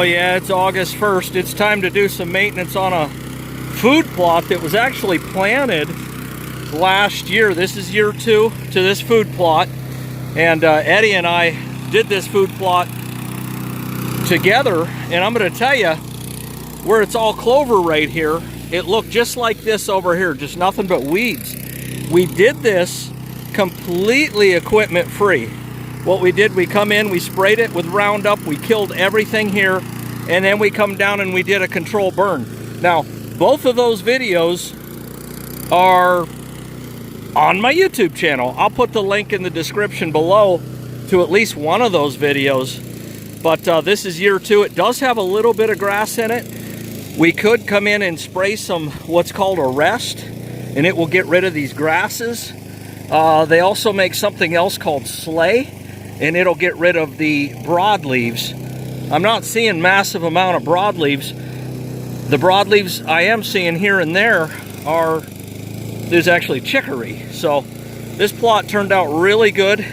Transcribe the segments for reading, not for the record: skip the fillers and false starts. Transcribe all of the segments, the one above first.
Oh yeah, it's August 1st. It's time to do some maintenance on a food plot that was actually planted last year. This is year 2 to this food plot. And Eddie and I did this food plot together. And I'm going to tell you, where it's all clover right here, it looked just like this over here, just nothing but weeds. We did this completely equipment free. What we did, we come in, we sprayed it with Roundup, we killed everything here, and then we come down and we did a control burn. Now, both of those videos are on my YouTube channel. I'll put the link in the description below to at least one of those videos. But this is year 2. It does have a little bit of grass in it. We could come in and spray some what's called a rest, and it will get rid of these grasses. They also make something else called slay, and it'll get rid of the broadleaves. I'm not seeing massive amount of broadleaves. The broadleaves I am seeing here and there there's actually chicory. So this plot turned out really good.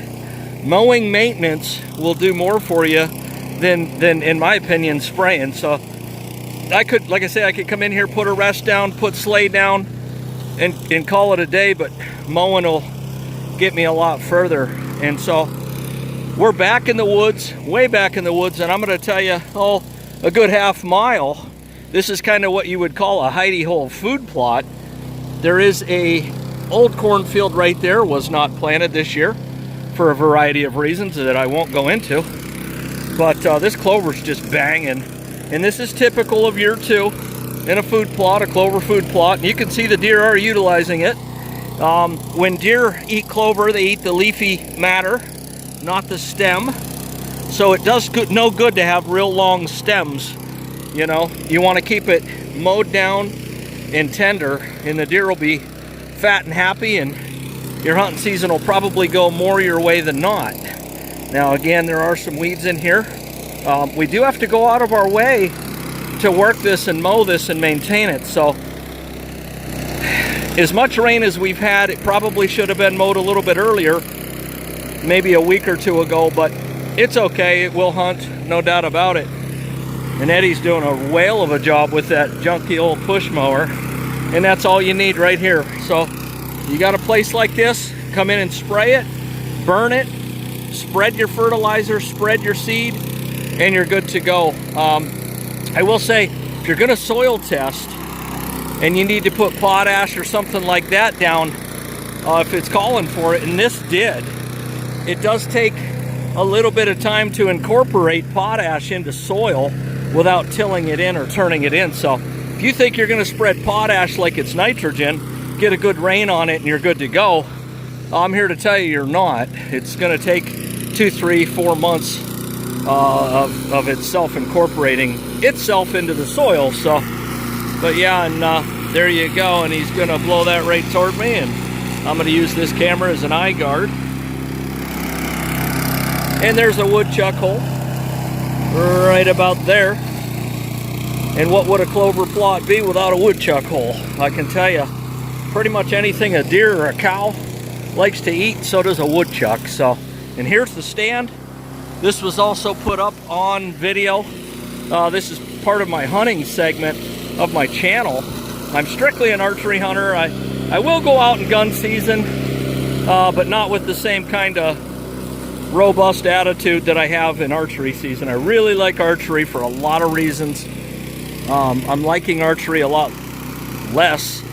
Mowing maintenance will do more for you than in my opinion, spraying. So I could, like I say, I could come in here, put a rest down, put slay down, and call it a day, but mowing will get me a lot further. And so we're back in the woods, way back in the woods, and I'm going to tell you, a good half mile. This is kind of what you would call a hidey hole food plot. There is a old cornfield right there, was not planted this year for a variety of reasons that I won't go into. But this clover's just banging, and this is typical of year 2 in a food plot, a clover food plot. And you can see the deer are utilizing it. When deer eat clover, they eat the leafy matter, not the stem. So it does no good to have real long stems. You know, you want to keep it mowed down and tender, and the deer will be fat and happy, and your hunting season will probably go more your way than not. Now again, there are some weeds in here. We do have to go out of our way to work this and mow this and maintain it. So as much rain as we've had, it probably should have been mowed a little bit earlier, maybe a week or 2 ago, but it's okay. It will hunt, no doubt about it. And Eddie's doing a whale of a job with that junky old push mower, and that's all you need right here. So you got a place like this, come in and spray it, burn it, spread your fertilizer, spread your seed, and you're good to go. I will say, if you're going to soil test and you need to put potash or something like that down, if it's calling for it, and this did, it does take a little bit of time to incorporate potash into soil without tilling it in or turning it in. So if you think you're going to spread potash like it's nitrogen, get a good rain on it and you're good to go, I'm here to tell you you're not. It's going to take 2, 3, 4 months of itself incorporating itself into the soil. So, but yeah, and there you go. And he's going to blow that right toward me, and I'm going to use this camera as an eye guard. And there's a woodchuck hole right about there. And what would a clover plot be without a woodchuck hole? I can tell you, pretty much anything a deer or a cow likes to eat, so does a woodchuck. So, and here's the stand. This was also put up on video. This is part of my hunting segment of my channel. I'm strictly an archery hunter. I will go out in gun season, but not with the same kind of robust attitude that I have in archery season. I really like archery for a lot of reasons. I'm liking archery a lot less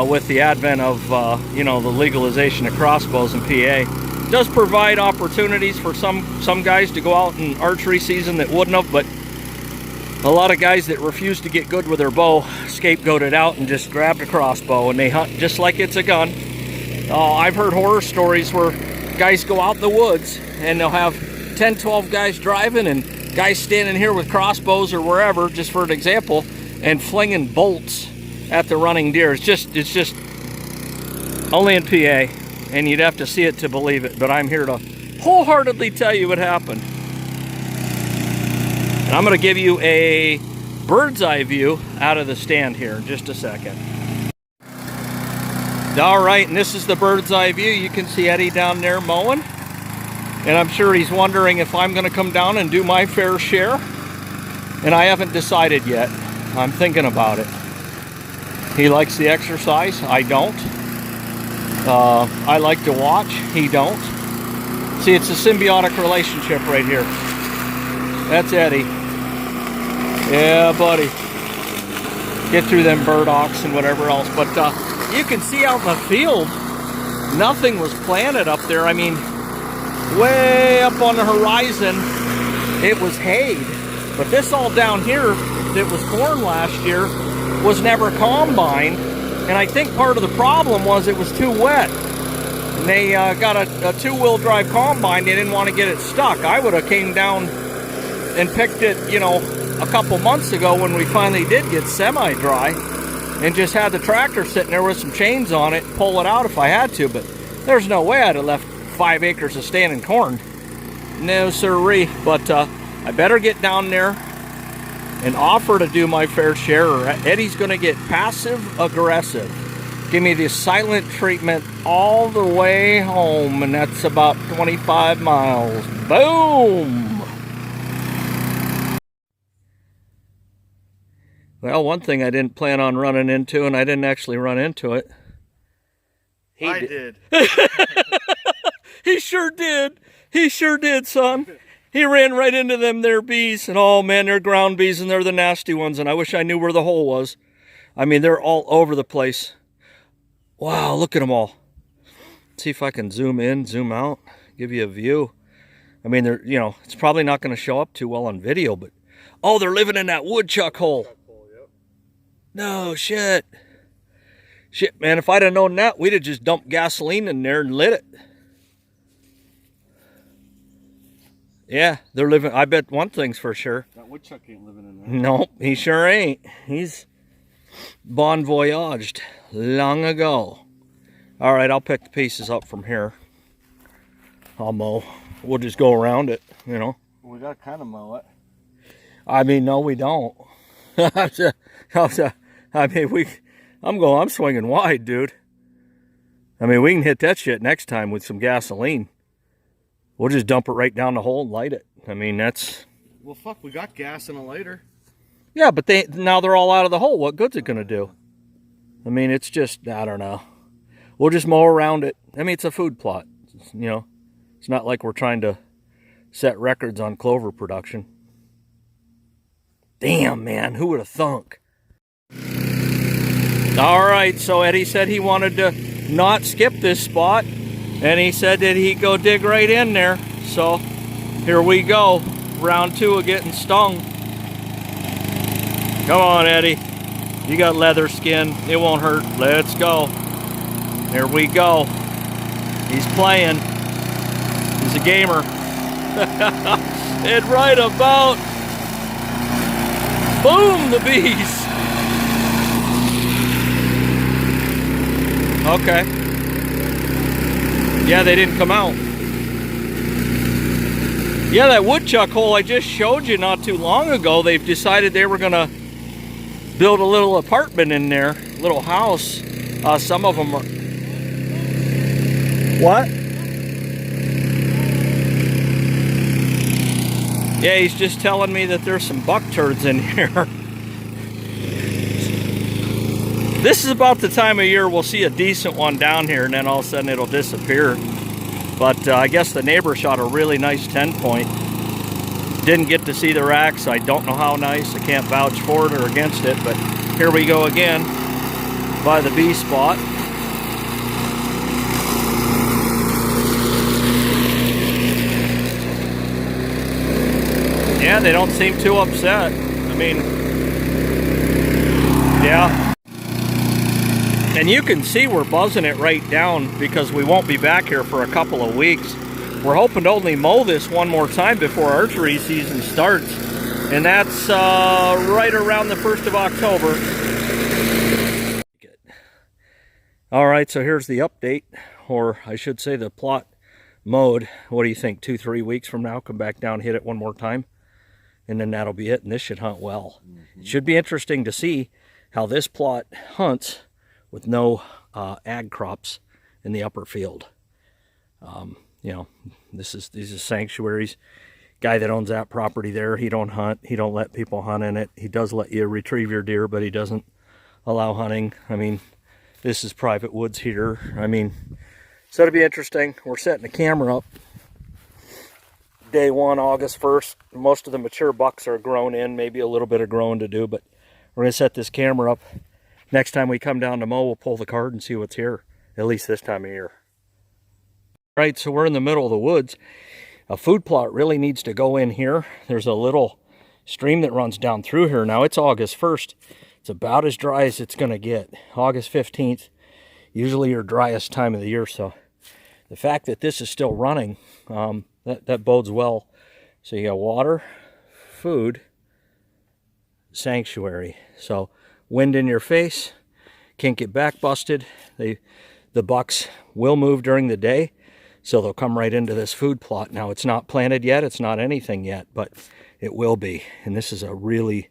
with the advent of the legalization of crossbows in PA. It does provide opportunities for some guys to go out in archery season that wouldn't have, but a lot of guys that refuse to get good with their bow scapegoat it out and just grabbed a crossbow and they hunt just like it's a gun. I've heard horror stories where guys go out in the woods and they'll have 10, 12 guys driving and guys standing here with crossbows or wherever, just for an example, and flinging bolts at the running deer. It's just only in PA, and you'd have to see it to believe it, but I'm here to wholeheartedly tell you what happened. And I'm going to give you a bird's eye view out of the stand here in just a second. All right, and this is the bird's eye view. You can see Eddie down there mowing, and I'm sure he's wondering if I'm going to come down and do my fair share. And I haven't decided yet. I'm thinking about it. He likes the exercise. I don't. I like to watch. He don't. See, it's a symbiotic relationship right here. That's Eddie. Yeah, buddy. Get through them burdocks and whatever else. But you can see out in the field, nothing was planted up there. I mean, way up on the horizon, it was hayed. But this all down here that was corn last year was never combined. And I think part of the problem was it was too wet. And they got a two-wheel drive combine. They didn't want to get it stuck. I would have came down and picked it, you know, a couple months ago when we finally did get semi-dry, and just had the tractor sitting there with some chains on it and pull it out if I had to. But there's no way I'd have left 5 acres of standing corn. No sirree. But I better get down there and offer to do my fair share, or Eddie's going to get passive aggressive. Give me the silent treatment all the way home, and that's about 25 miles. Boom! Well, one thing I didn't plan on running into, and I didn't actually run into it. I did. He sure did. He sure did, son. He ran right into them there bees, and oh man, they're ground bees, and they're the nasty ones, and I wish I knew where the hole was. I mean, they're all over the place. Wow, look at them all. Let's see if I can zoom in, zoom out, give you a view. I mean, they're, you know, it's probably not going to show up too well on video, but oh, they're living in that woodchuck hole. No, shit. Shit, man, if I'd have known that, we'd have just dumped gasoline in there and lit it. Yeah, they're living, I bet one thing's for sure. That woodchuck ain't living in there. Nope, he sure ain't. He's bon voyaged long ago. All right, I'll pick the pieces up from here. I'll mow. We'll just go around it, you know. We got to kind of mow it. I mean, no, we don't. I mean, I'm swinging wide, dude. I mean, we can hit that shit next time with some gasoline. We'll just dump it right down the hole and light it. I mean, that's... Well, fuck, we got gas in a lighter. Yeah, but now they're all out of the hole. What good's it going to do? I mean, it's just, I don't know. We'll just mow around it. I mean, it's a food plot. You know, it's not like we're trying to set records on clover production. Damn, man, who would have thunk? All right, so Eddie said he wanted to not skip this spot, and he said that he'd go dig right in there. So here we go, round 2 of getting stung. Come on, Eddie. You got leather skin. It won't hurt. Let's go. Here we go. He's playing. He's a gamer. And right about... Boom, the bees. Okay. Yeah, they didn't come out. Yeah, that woodchuck hole I just showed you not too long ago, they've decided they were going to build a little apartment in there, little house. Some of them are... What? Yeah, he's just telling me that there's some buck turds in here. This is about the time of year we'll see a decent one down here, and then all of a sudden it'll disappear. But I guess the neighbor shot a really nice 10-point. Didn't get to see the racks. I don't know how nice. I can't vouch for it or against it, but here we go again by the bee spot. Yeah, they don't seem too upset. I mean, yeah. And you can see we're buzzing it right down because we won't be back here for a couple of weeks. We're hoping to only mow this one more time before archery season starts. And that's right around the 1st of October. All right, so here's the update, or I should say the plot mode. What do you think, 2-3 weeks from now, come back down, hit it one more time? And then that'll be it, and this should hunt well. It should be interesting to see how this plot hunts with no ag crops in the upper field. You know, these are sanctuaries. Guy that owns that property there, he don't hunt. He don't let people hunt in it. He does let you retrieve your deer, but he doesn't allow hunting. I mean, this is private woods here. I mean, so it'll be interesting. We're setting the camera up. Day 1, August 1st. Most of the mature bucks are grown in, maybe a little bit of growing to do, but we're going to set this camera up. Next time we come down to mow, we'll pull the card and see what's here, at least this time of year. All right, so we're in the middle of the woods. A food plot really needs to go in here. There's a little stream that runs down through here. Now it's August 1st. It's about as dry as it's going to get. August 15th, usually your driest time of the year. So the fact that this is still running, that bodes well. So you got water, food, sanctuary. So wind in your face, can't get back busted. The bucks will move during the day. So they'll come right into this food plot. Now, it's not planted yet. It's not anything yet, but it will be. And this is a really,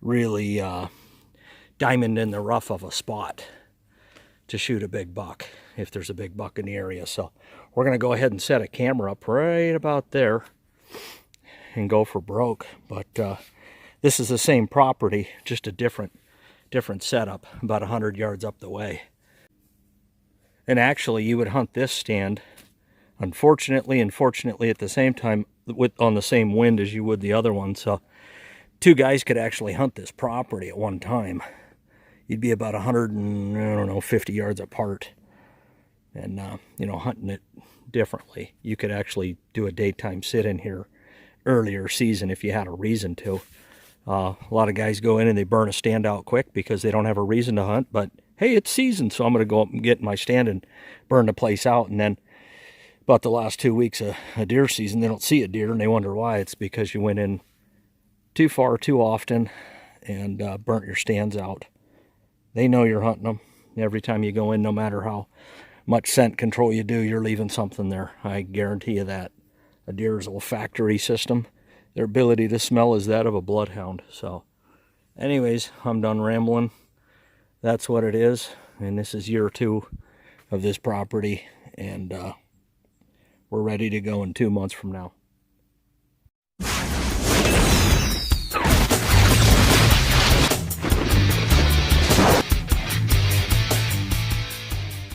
really diamond in the rough of a spot to shoot a big buck, if there's a big buck in the area. So we're going to go ahead and set a camera up right about there and go for broke. But this is the same property, just a different setup, about 100 yards up the way. And actually, you would hunt this stand, unfortunately and fortunately at the same time, on the same wind as you would the other one. So 2 guys could actually hunt this property at one time. You'd be about 150 yards apart, and you know, hunting it differently. You could actually do a daytime sit in here earlier season if you had a reason to. A lot of guys go in and they burn a stand out quick because they don't have a reason to hunt, but hey, it's season, so I'm going to go up and get in my stand and burn the place out. And then about the last 2 weeks of deer season, they don't see a deer and they wonder why. It's because you went in too far too often and burnt your stands out. They know you're hunting them. Every time you go in, no matter how much scent control you do, you're leaving something there. I guarantee you that. A deer's olfactory system, their ability to smell is that of a bloodhound. So anyways, I'm done rambling. That's what it is. And this is year 2 of this property. And we're ready to go in 2 months from now.